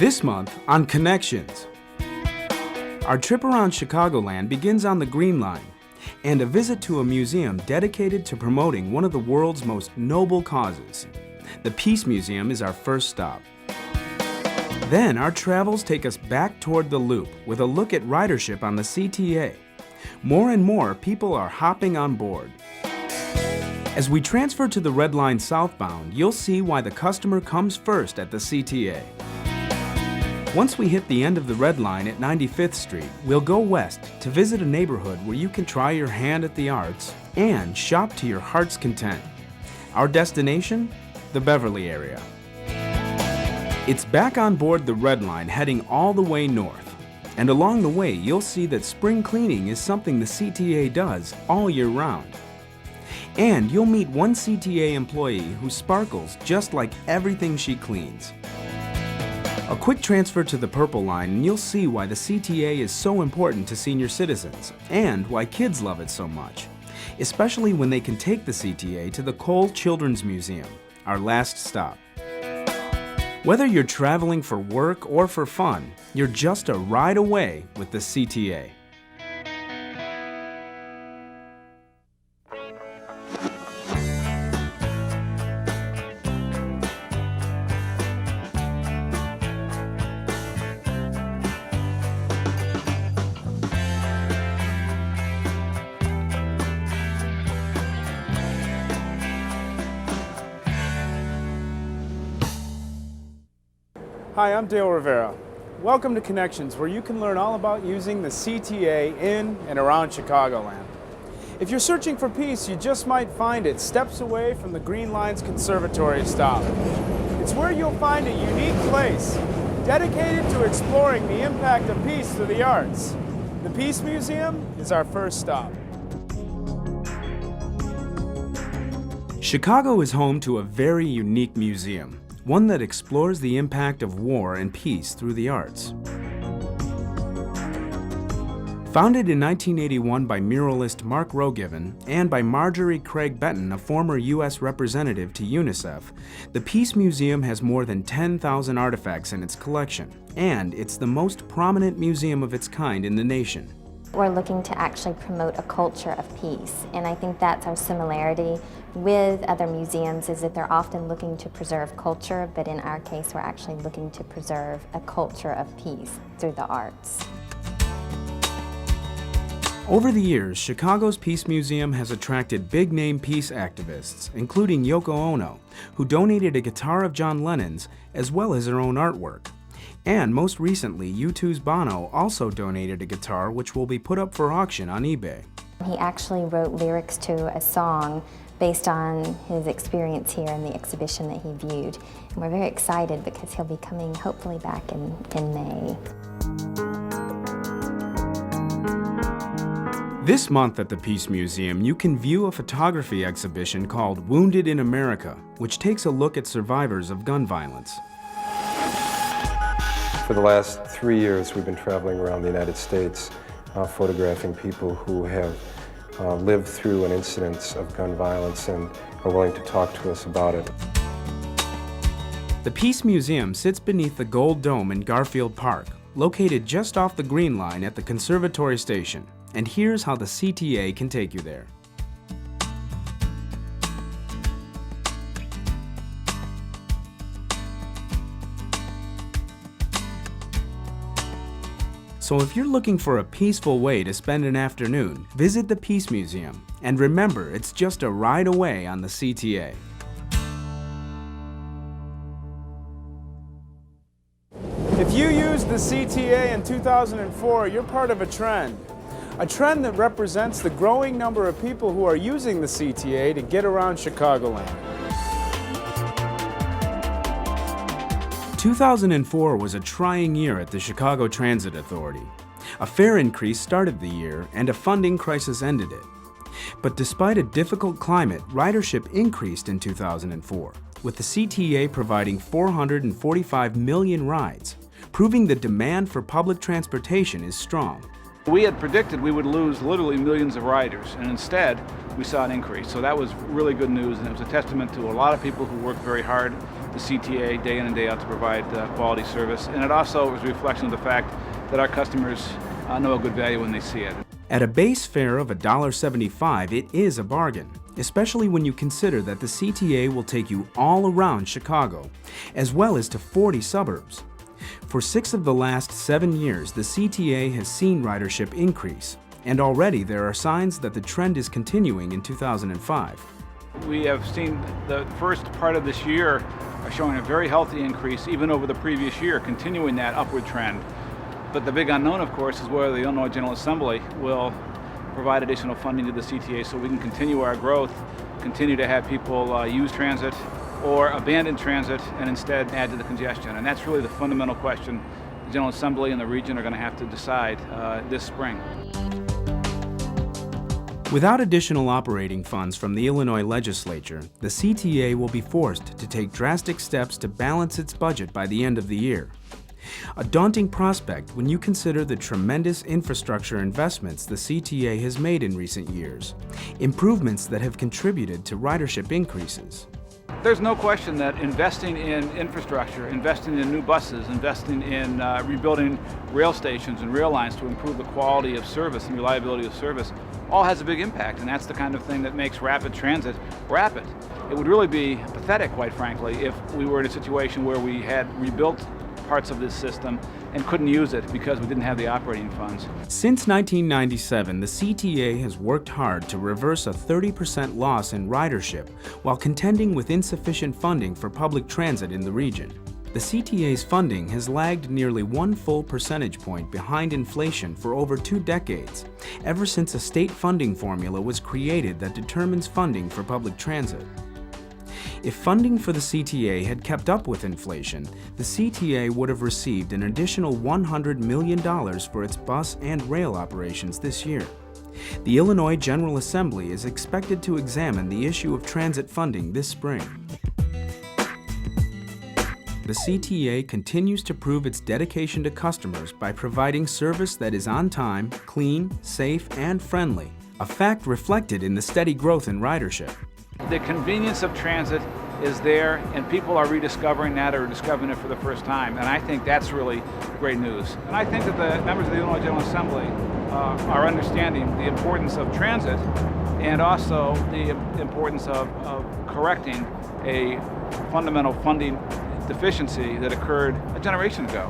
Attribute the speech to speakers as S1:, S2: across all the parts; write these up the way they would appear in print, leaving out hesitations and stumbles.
S1: This month on Connections. Our trip around Chicagoland begins on the Green Line and a visit to a museum dedicated to promoting one of the world's most noble causes. The Peace Museum is our first stop. Then our travels take us back toward the Loop with a look at ridership on the CTA. More and more people are hopping on board. As we transfer to the Red Line southbound, you'll see why the customer comes first at the CTA. Once we hit the end of the Red Line at 95th Street, we'll go west to visit a neighborhood where you can try your hand at the arts and shop to your heart's content. Our destination? The Beverly area. It's back on board the Red Line heading all the way north. And along the way, you'll see that spring cleaning is something the CTA does all year round. And you'll meet one CTA employee who sparkles just like everything she cleans. A quick transfer to the Purple Line and you'll see why the CTA is so important to senior citizens and why kids love it so much, especially when they can take the CTA to the Kohl Children's Museum, our last stop. Whether you're traveling for work or for fun, you're just a ride away with the CTA.
S2: Hi, I'm Dale Rivera. Welcome to Connections, where you can learn all about using the CTA in and around Chicagoland. If you're searching for peace, you just might find it steps away from the Green Line's conservatory stop. It's where you'll find a unique place dedicated to exploring the impact of peace through the arts. The Peace Museum is our first stop.
S1: Chicago is home to a very unique museum, one that explores the impact of war and peace through the arts. Founded in 1981 by muralist Mark Rogiven and by Marjorie Craig Benton, a former U.S. representative to UNICEF, the Peace Museum has more than 10,000 artifacts in its collection, and it's the most prominent museum of its kind in the nation.
S3: We're looking to actually promote a culture of peace, and I think that's our similarity with other museums, is that they're often looking to preserve culture, but in our case we're actually looking to preserve a culture of peace through the arts.
S1: Over the years, Chicago's Peace Museum has attracted big-name peace activists, including Yoko Ono, who donated a guitar of John Lennon's as well as her own artwork. And most recently, U2's Bono also donated a guitar which will be put up for auction on eBay.
S3: He actually wrote lyrics to a song based on his experience here in the exhibition that he viewed. And we're very excited because he'll be coming hopefully back in May.
S1: This month at the Peace Museum, you can view a photography exhibition called Wounded in America, which takes a look at survivors of gun violence.
S4: For the last 3 years, we've been traveling around the United States, photographing people who have lived through an incident of gun violence and are willing to talk to us about it.
S1: The Peace Museum sits beneath the Gold Dome in Garfield Park, located just off the Green Line at the Conservatory Station. And here's how the CTA can take you there. So if you're looking for a peaceful way to spend an afternoon, visit the Peace Museum. And remember, it's just a ride away on the CTA.
S2: If you used the CTA in 2004, you're part of a trend that represents the growing number of people who are using the CTA to get around Chicagoland.
S1: 2004 was a trying year at the Chicago Transit Authority. A fare increase started the year and a funding crisis ended it. But despite a difficult climate, ridership increased in 2004, with the CTA providing 445 million rides, proving the demand for public transportation is strong.
S5: We had predicted we would lose literally millions of riders, and instead we saw an increase. So that was really good news, and it was a testament to a lot of people who worked very hard the CTA day in and day out to provide quality service. And it also is a reflection of the fact that our customers know a good value when they see it.
S1: At a base fare of $1.75, it is a bargain, especially when you consider that the CTA will take you all around Chicago, as well as to 40 suburbs. For 6 of the last 7 years, the CTA has seen ridership increase, and already there are signs that the trend is continuing in 2005.
S5: We have seen the first part of this year showing a very healthy increase even over the previous year, continuing that upward trend. But the big unknown, of course, is whether the Illinois General Assembly will provide additional funding to the CTA so we can continue our growth, continue to have people use transit or abandon transit and instead add to the congestion. And that's really the fundamental question the General Assembly and the region are going to have to decide this spring.
S1: Without additional operating funds from the Illinois legislature, the CTA will be forced to take drastic steps to balance its budget by the end of the year. A daunting prospect when you consider the tremendous infrastructure investments the CTA has made in recent years, improvements that have contributed to ridership increases.
S5: There's no question that investing in infrastructure, investing in new buses, investing in rebuilding rail stations and rail lines to improve the quality of service and reliability of service all has a big impact, and that's the kind of thing that makes rapid transit rapid. It would really be pathetic, quite frankly, if we were in a situation where we had rebuilt parts of this system and couldn't use it because we didn't have the operating funds.
S1: Since 1997, the CTA has worked hard to reverse a 30% loss in ridership while contending with insufficient funding for public transit in the region. The CTA's funding has lagged nearly 1 full percentage point behind inflation for over 2 decades, ever since a state funding formula was created that determines funding for public transit. If funding for the CTA had kept up with inflation, the CTA would have received an additional $100 million for its bus and rail operations this year. The Illinois General Assembly is expected to examine the issue of transit funding this spring. The CTA continues to prove its dedication to customers by providing service that is on time, clean, safe, and friendly, a fact reflected in the steady growth in ridership.
S5: The convenience of transit is there, and people are rediscovering that or discovering it for the first time, and I think that's really great news. And I think that the members of the Illinois General Assembly are understanding the importance of transit and also the importance of correcting a fundamental funding deficiency that occurred a generation ago,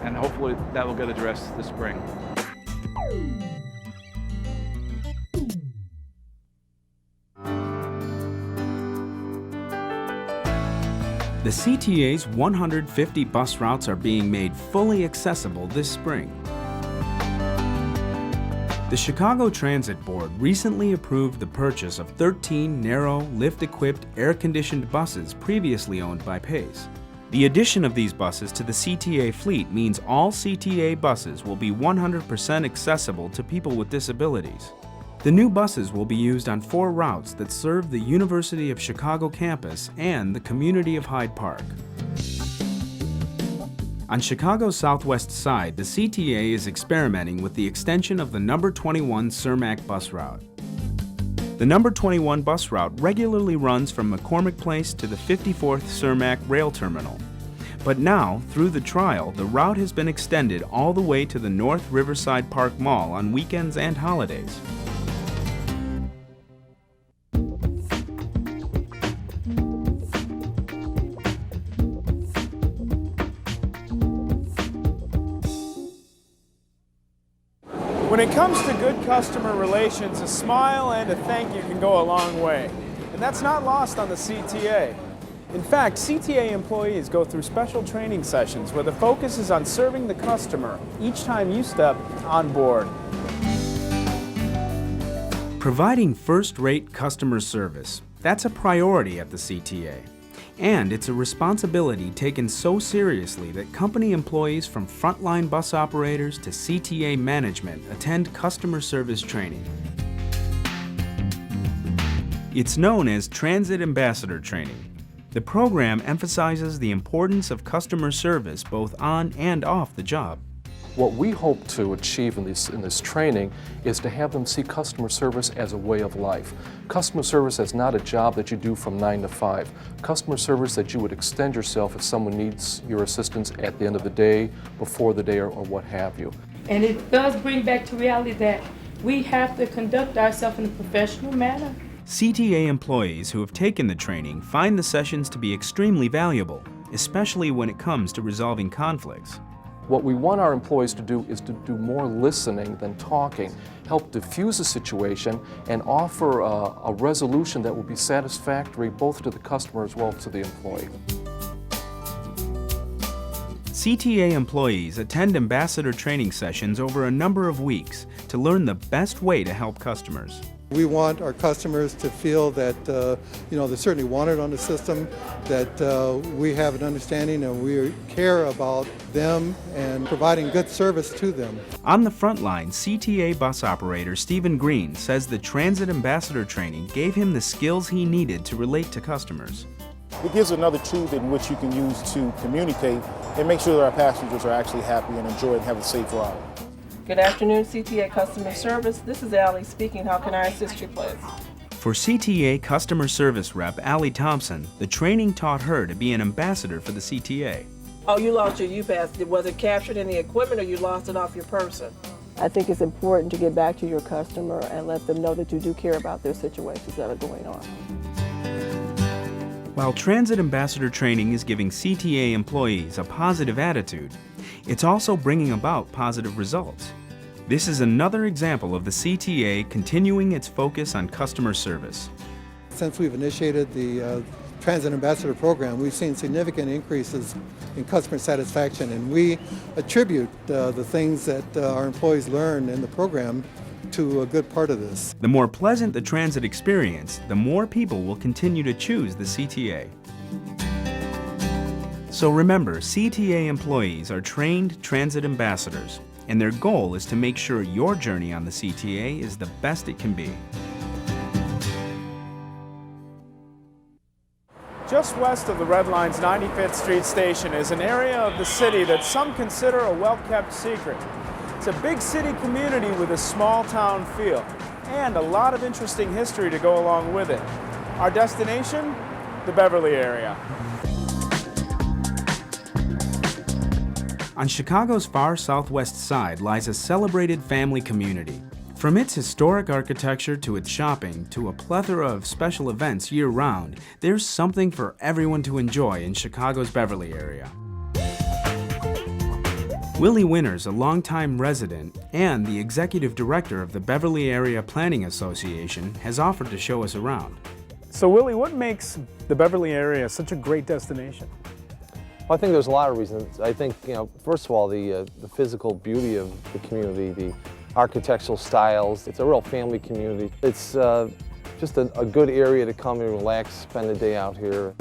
S5: and hopefully that will get addressed this spring.
S1: The CTA's 150 bus routes are being made fully accessible this spring. The Chicago Transit Board recently approved the purchase of 13 narrow, lift-equipped, air-conditioned buses previously owned by Pace. The addition of these buses to the CTA fleet means all CTA buses will be 100% accessible to people with disabilities. The new buses will be used on 4 routes that serve the University of Chicago campus and the community of Hyde Park. On Chicago's southwest side, the CTA is experimenting with the extension of the number 21 Cermak bus route. The number 21 bus route regularly runs from McCormick Place to the 54th Cermak rail terminal. But now, through the trial, the route has been extended all the way to the North Riverside Park Mall on weekends and holidays.
S2: When it comes to good customer relations, a smile and a thank you can go a long way. And that's not lost on the CTA. In fact, CTA employees go through special training sessions where the focus is on serving the customer each time you step on board.
S1: Providing first-rate customer service, that's a priority at the CTA. And it's a responsibility taken so seriously that company employees from frontline bus operators to CTA management attend customer service training. It's known as Transit Ambassador Training. The program emphasizes the importance of customer service both on and off the job.
S6: What we hope to achieve in this training is to have them see customer service as a way of life. Customer service is not a job that you do from 9 to 5. Customer service that you would extend yourself if someone needs your assistance at the end of the day, before the day, or what have you.
S7: And it does bring back to reality that we have to conduct ourselves in a professional manner.
S1: CTA employees who have taken the training find the sessions to be extremely valuable, especially when it comes to resolving conflicts.
S6: What we want our employees to do is to do more listening than talking, help diffuse a situation, and offer a resolution that will be satisfactory both to the customer as well as to the employee.
S1: CTA employees attend ambassador training sessions over a number of weeks to learn the best way to help customers.
S8: We want our customers to feel that they're certainly wanted on the system, that we have an understanding and we care about them and providing good service to them.
S1: On the front line, CTA bus operator Stephen Green says the Transit Ambassador training gave him the skills he needed to relate to customers.
S9: It gives another tool in which you can use to communicate and make sure that our passengers are actually happy and enjoy and have a safe ride.
S10: Good afternoon, CTA Customer Service. This is Allie speaking. How can I assist you, please?
S1: For CTA Customer Service Rep Allie Thompson, the training taught her to be an ambassador for the CTA.
S10: Oh, you lost your U-Pass. Was it captured in the equipment or you lost it off your person? I think it's important to get back to your customer and let them know that you do care about their situations that are going on.
S1: While Transit Ambassador training is giving CTA employees a positive attitude, it's also bringing about positive results. This is another example of the CTA continuing its focus on customer service.
S8: Since we've initiated the Transit Ambassador program, we've seen significant increases in customer satisfaction, and we attribute the things that our employees learn in the program to a good part of this.
S1: The more pleasant the transit experience, the more people will continue to choose the CTA. So remember, CTA employees are trained transit ambassadors, and their goal is to make sure your journey on the CTA is the best it can be.
S2: Just west of the Red Line's 95th Street station is an area of the city that some consider a well-kept secret. It's a big city community with a small town feel and a lot of interesting history to go along with it. Our destination? The Beverly area.
S1: On Chicago's far southwest side lies a celebrated family community. From its historic architecture to its shopping to a plethora of special events year-round, there's something for everyone to enjoy in Chicago's Beverly area. Willie Winters, a longtime resident and the executive director of the Beverly Area Planning Association, has offered to show us around.
S2: So Willie, what makes the Beverly area such a great destination?
S11: Well, I think there's a lot of reasons. I think, first of all, the physical beauty of the community, the architectural styles. It's a real family community. It's just a good area to come and relax, spend a day out here.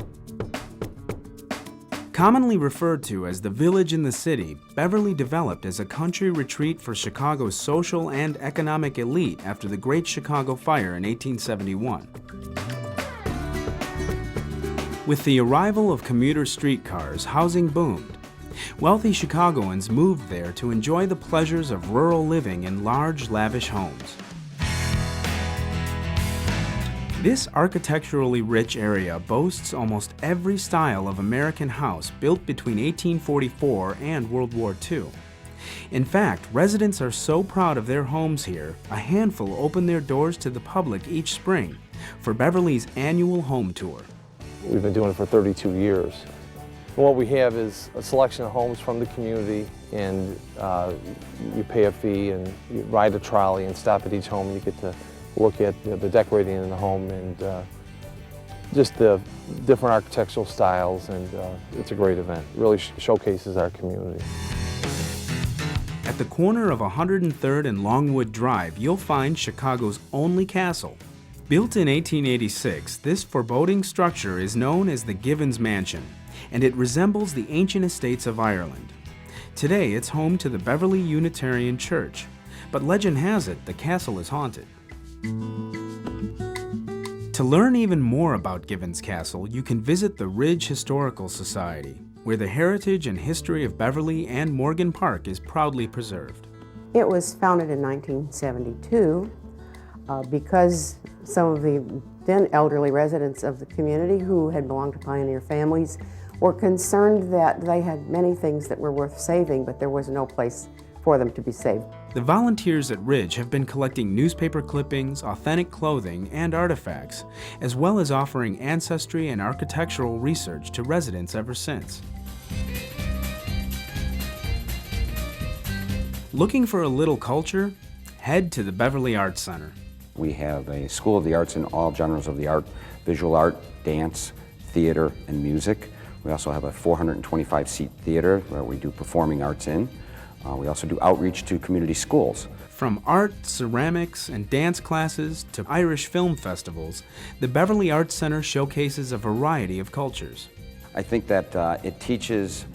S1: Commonly referred to as the village in the city, Beverly developed as a country retreat for Chicago's social and economic elite after the Great Chicago Fire in 1871. With the arrival of commuter streetcars, housing boomed. Wealthy Chicagoans moved there to enjoy the pleasures of rural living in large, lavish homes. This architecturally rich area boasts almost every style of American house built between 1844 and World War II. In fact, residents are so proud of their homes here, a handful open their doors to the public each spring for Beverly's annual home tour.
S11: We've been doing it for 32 years. And what we have is a selection of homes from the community, and you pay a fee and you ride a trolley and stop at each home, and you get to look at the decorating in the home and just the different architectural styles, and it's a great event. It really showcases our community.
S1: At the corner of 103rd and Longwood Drive, you'll find Chicago's only castle. Built in 1886, this foreboding structure is known as the Givens Mansion, and it resembles the ancient estates of Ireland. Today, it's home to the Beverly Unitarian Church, but legend has it the castle is haunted. To To learn even more about Gibbons Castle, you can visit the Ridge Historical Society, where the heritage and history of Beverly and Morgan Park is proudly preserved.
S12: It was founded in 1972 because some of the then elderly residents of the community who had belonged to pioneer families were concerned that they had many things that were worth saving, but there was no place for them to be saved.
S1: The volunteers at Ridge have been collecting newspaper clippings, authentic clothing, and artifacts, as well as offering ancestry and architectural research to residents ever since. Looking for a little culture? Head to the Beverly Arts Center.
S13: We have a School of the Arts in all genres of the art, visual art, dance, theater, and music. We also have a 425-seat theater where we do performing arts in. We also do outreach to community schools.
S1: From art, ceramics, and dance classes to Irish film festivals, the Beverly Arts Center showcases a variety of cultures.
S13: I think that it teaches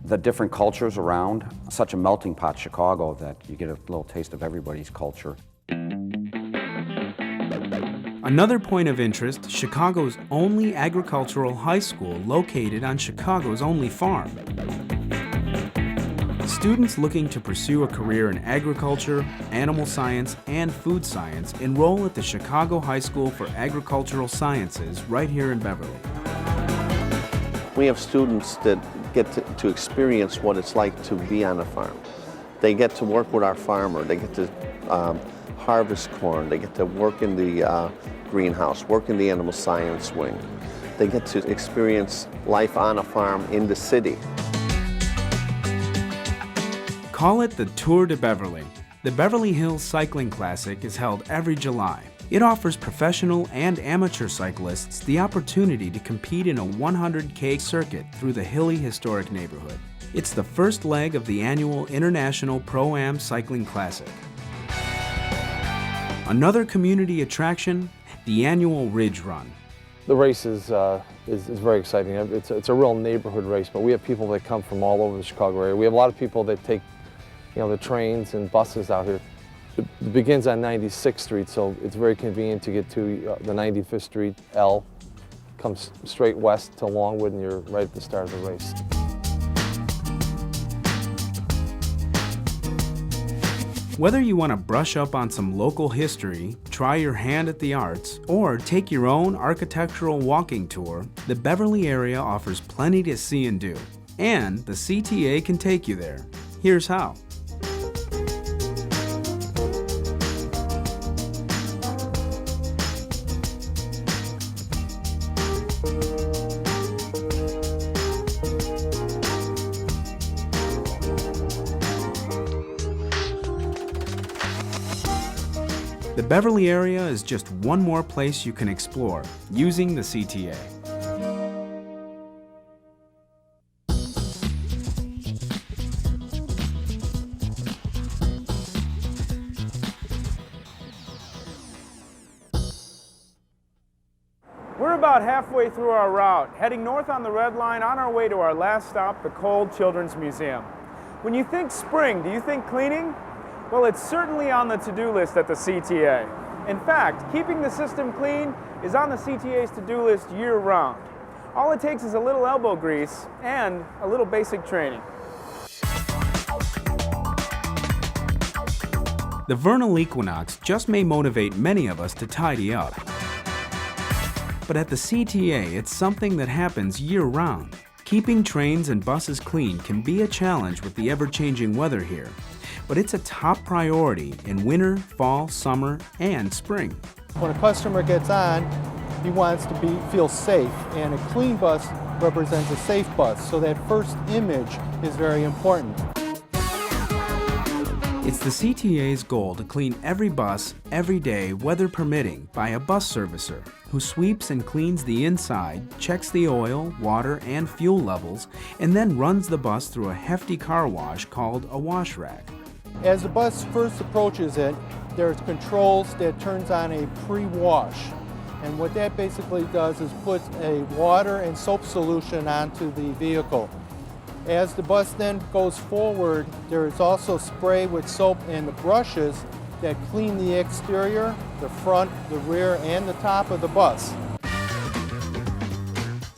S13: the different cultures around, such a melting pot Chicago, that you get a little taste of everybody's culture.
S1: Another point of interest, Chicago's only agricultural high school located on Chicago's only farm. Students looking to pursue a career in agriculture, animal science, and food science enroll at the Chicago High School for Agricultural Sciences right here in Beverly.
S14: We have students that get to experience what it's like to be on a farm. They get to work with our farmer, they get to harvest corn, they get to work in the greenhouse, work in the animal science wing. They get to experience life on a farm in the city.
S1: Call it the Tour de Beverly. The Beverly Hills Cycling Classic is held every July. It offers professional and amateur cyclists the opportunity to compete in a 100K circuit through the hilly historic neighborhood. It's the first leg of the annual International Pro-Am Cycling Classic. Another community attraction, the annual Ridge Run.
S11: The race is very exciting. It's a real neighborhood race, but we have people that come from all over the Chicago area. We have a lot of people that take the trains and buses out here. It begins on 96th Street, so it's very convenient to get to the 95th Street L. Comes straight west to Longwood, and you're right at the start of the race.
S1: Whether you want to brush up on some local history, try your hand at the arts, or take your own architectural walking tour, the Beverly area offers plenty to see and do. And the CTA can take you there. Here's how. The Beverly area is just one more place you can explore using the CTA.
S2: We're about halfway through our route, heading north on the Red Line on our way to our last stop, the Kohl Children's Museum. When you think spring, do you think cleaning? Well, it's certainly on the to-do list at the CTA. In fact, keeping the system clean is on the CTA's to-do list year-round. All it takes is a little elbow grease and a little basic training.
S1: The vernal equinox just may motivate many of us to tidy up. But at the CTA, it's something that happens year-round. Keeping trains and buses clean can be a challenge with the ever-changing weather here. But it's a top priority in winter, fall, summer, and spring.
S8: When a customer gets on, he wants to feel safe, and a clean bus represents a safe bus, so that first image is very important.
S1: It's the CTA's goal to clean every bus, every day, weather permitting, by a bus servicer who sweeps and cleans the inside, checks the oil, water, and fuel levels, and then runs the bus through a hefty car wash called a wash rack.
S8: As the bus first approaches it, there's controls that turns on a pre-wash. And what that basically does is put a water and soap solution onto the vehicle. As the bus then goes forward, there is also spray with soap and the brushes that clean the exterior, the front, the rear, and the top of the bus.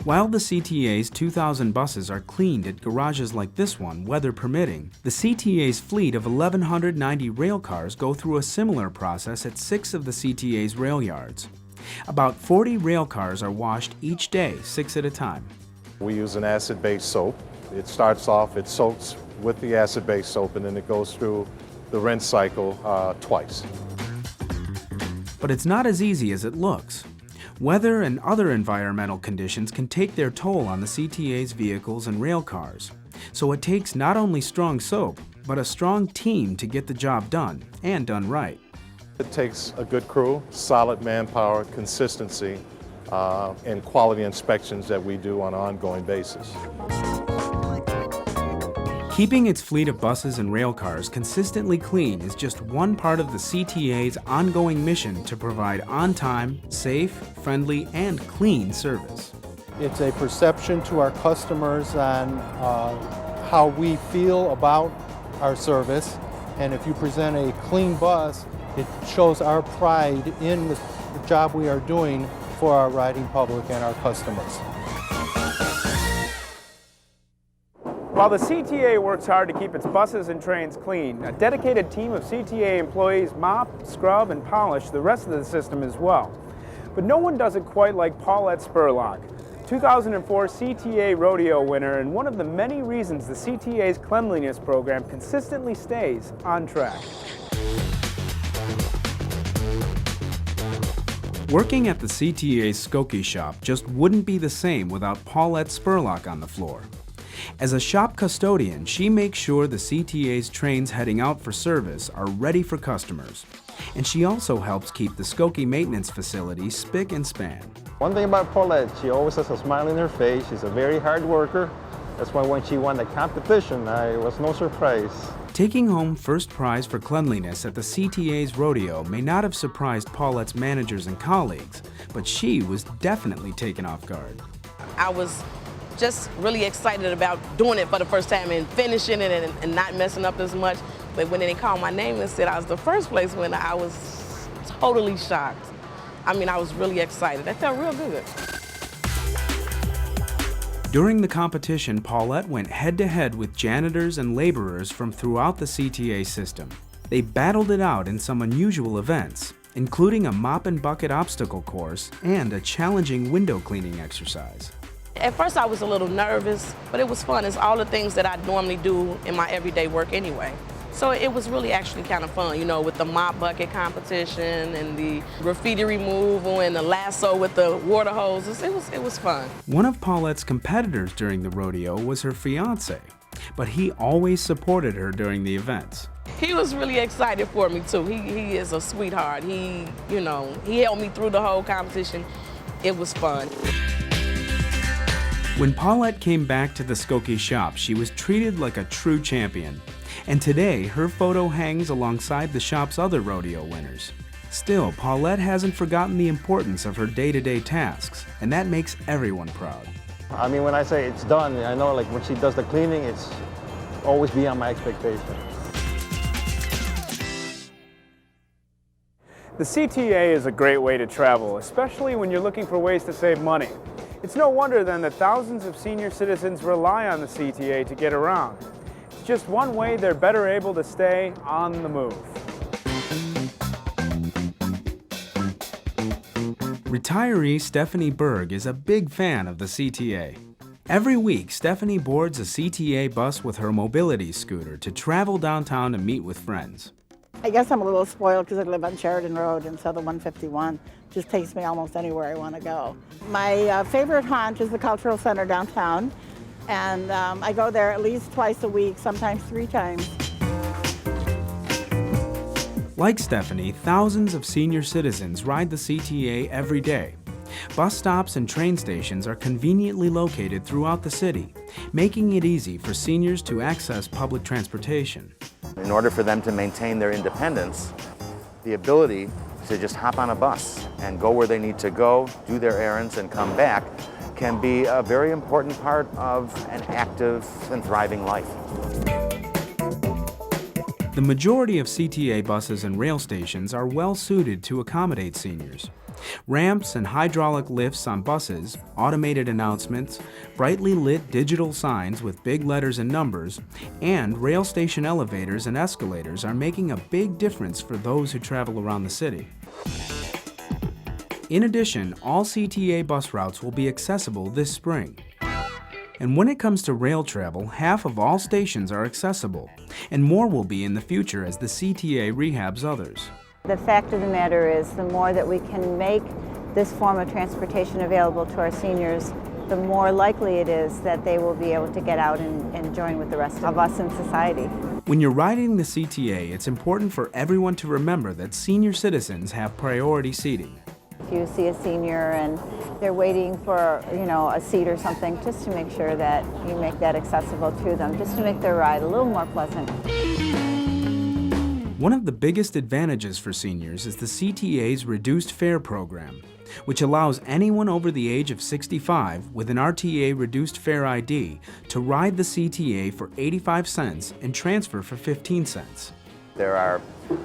S1: While the CTA's 2,000 buses are cleaned at garages like this one, weather permitting, the CTA's fleet of 1,190 rail cars go through a similar process at 6 of the CTA's rail yards. About 40 rail cars are washed each day, 6 at a time.
S15: We use an acid-based soap. It starts off, it soaks with the acid-based soap, and then it goes through the rinse cycle twice.
S1: But it's not as easy as it looks. Weather and other environmental conditions can take their toll on the CTA's vehicles and rail cars. So it takes not only strong soap, but a strong team to get the job done, and done right.
S15: It takes a good crew, solid manpower, consistency, and quality inspections that we do on an ongoing basis.
S1: Keeping its fleet of buses and rail cars consistently clean is just one part of the CTA's ongoing mission to provide on-time, safe, friendly, and clean service.
S8: It's a perception to our customers on how we feel about our service, and if you present a clean bus, it shows our pride in the job we are doing for our riding public and our customers.
S2: While the CTA works hard to keep its buses and trains clean, a dedicated team of CTA employees mop, scrub, and polish the rest of the system as well. But no one does it quite like Paulette Spurlock, 2004 CTA Rodeo winner, and one of the many reasons the CTA's cleanliness program consistently stays on track.
S1: Working at the CTA's Skokie shop just wouldn't be the same without Paulette Spurlock on the floor. As a shop custodian, she makes sure the CTA's trains heading out for service are ready for customers. And she also helps keep the Skokie maintenance facility spick and span.
S11: One thing about Paulette, she always has a smile in her face. She's a very hard worker. That's why when she won the competition, it was no surprise.
S1: Taking home first prize for cleanliness at the CTA's rodeo may not have surprised Paulette's managers and colleagues, but she was definitely taken off guard.
S10: I was just really excited about doing it for the first time and finishing it and not messing up as much. But when they called my name and said I was the first place winner, I was totally shocked. I mean, I was really excited. That felt real good.
S1: During the competition, Paulette went head-to-head with janitors and laborers from throughout the CTA system. They battled it out in some unusual events, including a mop and bucket obstacle course and a challenging window cleaning exercise.
S10: At first I was a little nervous, but it was fun. It's all the things that I normally do in my everyday work anyway. So it was really actually kind of fun, you know, with the mop bucket competition and the graffiti removal and the lasso with the water hoses. It was fun.
S1: One of Paulette's competitors during the rodeo was her fiancé, but he always supported her during the events.
S10: He was really excited for me too. He is a sweetheart. He helped me through the whole competition. It was fun.
S1: When Paulette came back to the Skokie shop, she was treated like a true champion. And today, her photo hangs alongside the shop's other rodeo winners. Still, Paulette hasn't forgotten the importance of her day-to-day tasks, and that makes everyone proud.
S11: I mean, when I say it's done, I know like when she does the cleaning, it's always beyond my expectation.
S2: The CTA is a great way to travel, especially when you're looking for ways to save money. It's no wonder then that thousands of senior citizens rely on the CTA to get around. It's just one way they're better able to stay on the move.
S1: Retiree Stephanie Berg is a big fan of the CTA. Every week, Stephanie boards a CTA bus with her mobility scooter to travel downtown to meet with friends.
S16: I guess I'm a little spoiled because I live on Sheridan Road, and so the 151 just takes me almost anywhere I want to go. My favorite haunt is the Cultural Center downtown, and I go there at least twice a week, sometimes 3 times.
S1: Like Stephanie, thousands of senior citizens ride the CTA every day. Bus stops and train stations are conveniently located throughout the city, making it easy for seniors to access public transportation.
S17: In order for them to maintain their independence, the ability to just hop on a bus and go where they need to go, do their errands, and come back can be a very important part of an active and thriving life.
S1: The The majority of CTA buses and rail stations are well suited to accommodate seniors. Ramps and hydraulic lifts on buses, automated announcements, brightly lit digital signs with big letters and numbers, and rail station elevators and escalators are making a big difference for those who travel around the city. In addition, all CTA bus routes will be accessible this spring. And when it comes to rail travel, half of all stations are accessible, and more will be in the future as the CTA rehabs others.
S18: The fact of the matter is, the more that we can make this form of transportation available to our seniors, the more likely it is that they will be able to get out and join with the rest of us in society.
S1: When you're riding the CTA, it's important for everyone to remember that senior citizens have priority seating.
S18: If you see a senior and they're waiting for, a seat or something, just to make sure that you make that accessible to them, just to make their ride a little more pleasant.
S1: One of the biggest advantages for seniors is the CTA's reduced fare program, which allows anyone over the age of 65 with an RTA reduced fare ID to ride the CTA for 85 cents and transfer for 15 cents.
S17: There are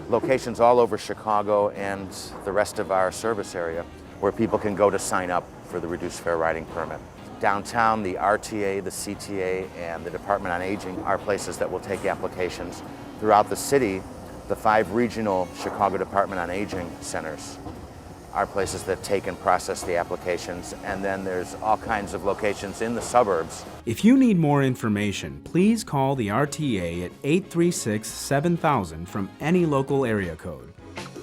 S17: locations all over Chicago and the rest of our service area where people can go to sign up for the reduced fare riding permit. Downtown, the RTA, the CTA, and the Department on Aging are places that will take applications. Throughout the city, the 5 regional Chicago Department on Aging centers are places that take and process the applications, and then there's all kinds of locations in the suburbs.
S1: If you need more information, please call the RTA at 836-7000 from any local area code.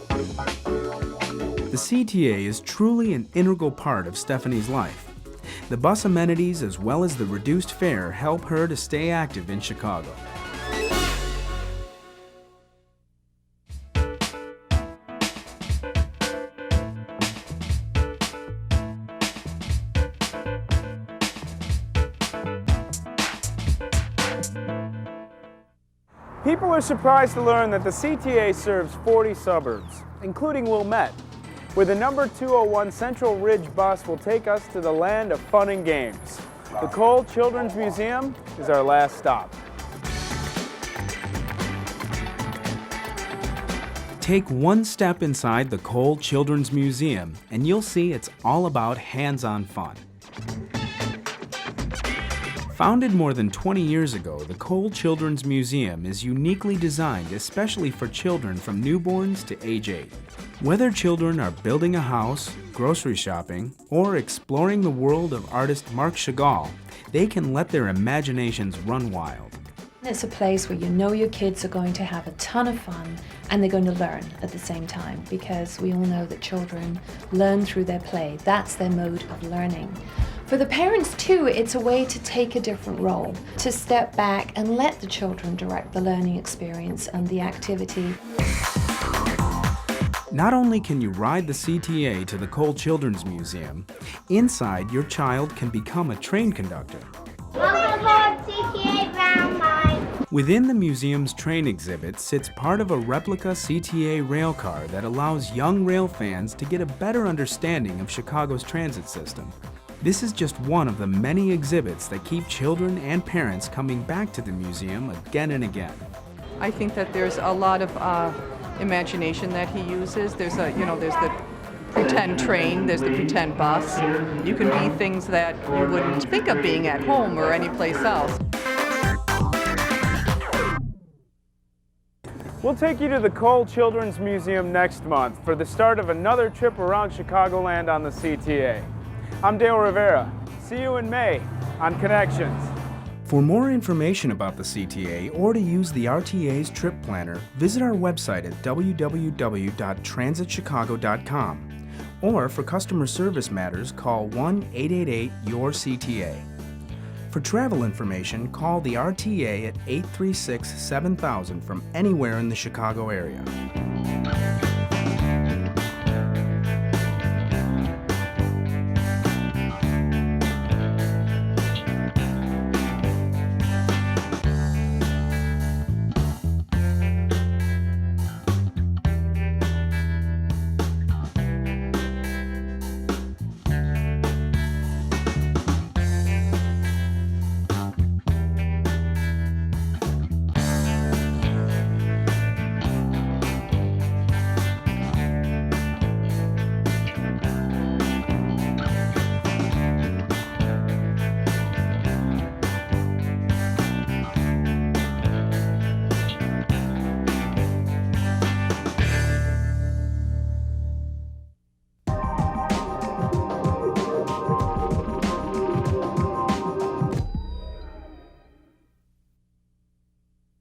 S1: The CTA is truly an integral part of Stephanie's life. The bus amenities as well as the reduced fare help her to stay active in Chicago.
S2: People are surprised to learn that the CTA serves 40 suburbs, including Wilmette, where the number 201 Central Ridge bus will take us to the land of fun and games. The Kohl Children's Museum is our last stop.
S1: Take one step inside the Kohl Children's Museum and you'll see it's all about hands-on fun. Founded more than 20 years ago, the Kohl Children's Museum is uniquely designed especially for children from newborns to age 8. Whether children are building a house, grocery shopping, or exploring the world of artist Marc Chagall, they can let their imaginations run wild.
S19: It's a place where you know your kids are going to have a ton of fun and they're going to learn at the same time, because we all know that children learn through their play. That's their mode of learning. For the parents too, it's a way to take a different role, to step back and let the children direct the learning experience and the activity.
S1: Not only can you ride the CTA to the Kohl Children's Museum, inside your child can become a train conductor.
S20: Welcome aboard CTA Round Mine.
S1: Within the museum's train exhibit sits part of a replica CTA rail car that allows young rail fans to get a better understanding of Chicago's transit system. This is just one of the many exhibits that keep children and parents coming back to the museum again and again.
S21: I think that there's a lot of imagination that he uses. There's the pretend train, there's the pretend bus. You can be things that you wouldn't think of being at home or anyplace else.
S2: We'll take you to the Kohl Children's Museum next month for the start of another trip around Chicagoland on the CTA. I'm Dale Rivera. See you in May on Connections.
S1: For more information about the CTA or to use the RTA's trip planner, visit our website at www.transitchicago.com. Or for customer service matters, call 1-888-YOUR-CTA. For travel information, call the RTA at 836-7000 from anywhere in the Chicago area.